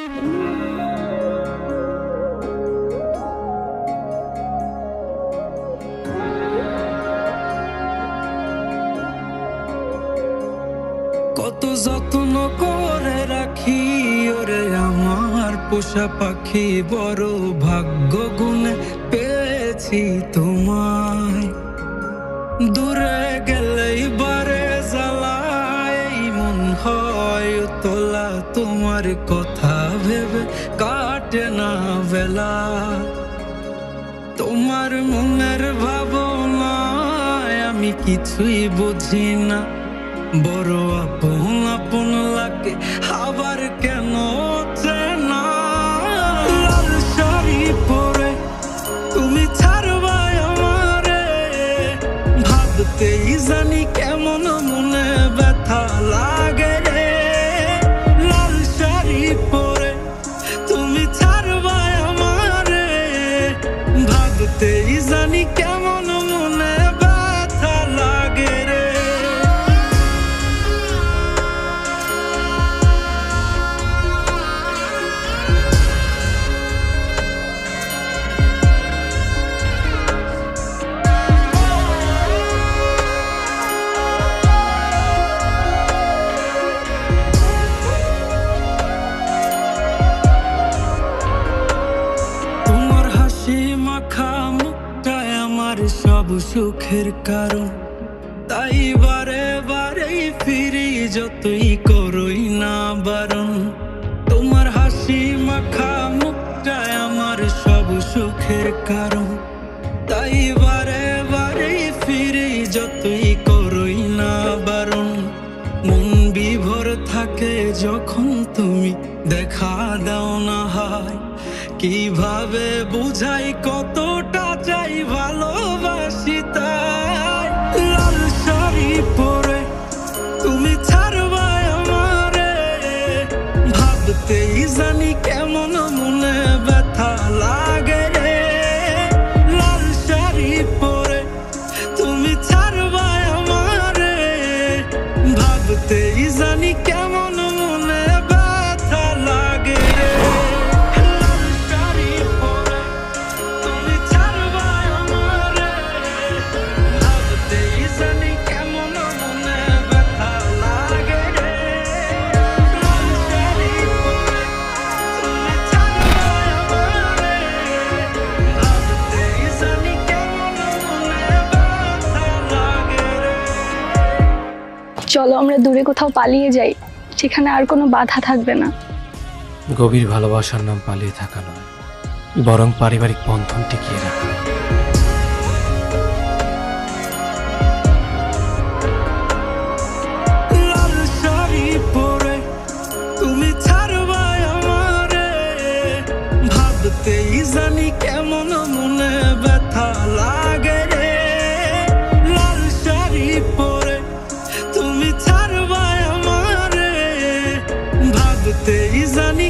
কত যত্ন করে রাখি ওরে আমার পোষা পাখি, বড় ভাগ্য গুণে পেয়েছি তোমায়। দূরে গেলেই বারে জ্বালায় মন হয় তোলা, তোমার কথা ভেবে কাটে না বেলা। তোমার মনের ভাবনায় আমি কিছুই বুঝি না, বড় আপন আপন লাগে আবার কেন চেনা। লাল শাড়ি পরে তুমি ছাড়বা আমারে, ভাবতেই জানি কেমন মনে ব্যথা লাগে রে। লাল শাড়ি পরে তুমি ছাড়বা আমারে, ভাবতেই জানি কেমন মনে ব্যথা লাগে রে। সব সুখের কারণ, তাই বারে বারেই ফিরি যতই করই না বারণ। তোমার হাসি মাখা মুখটায় আমার সব সুখের কারণ, তাই বারে বারেই ফিরি যতই করই না বারণ। মন বিভোর থাকে যখন তুমি দেখা দাও না হয়, কিভাবে বুঝাই কতটা চাই ভালোবাসি তাই। লাল শাড়ি পরে তুমি ছাড়বা আমারে, ভাবতেই জানি কেমন মনে ব্যথা লাগে রে। লাল শাড়ি পরে তুমি ছাড়বা আমারে, ভাবতেই জানি কেমন মনে ব্যথা লাগে রে। চলো আমরা দূরে কোথাও পালিয়ে যাই, সেখানে আর কোনো বাধা থাকবে না। গভীর ভালোবাসার নাম পালিয়ে থাকা নয়, বরং পারিবারিক বন্ধন টিকিয়ে রাখা। লাল শাড়ি পরে তুমি ছাড়বা আমারে, ভাবতেই জানি কেমন মনে ব্যথা লাগে রে। লাল শাড়ি পরে তুমি ছাড়বা আমারে, ভাবতেই জানি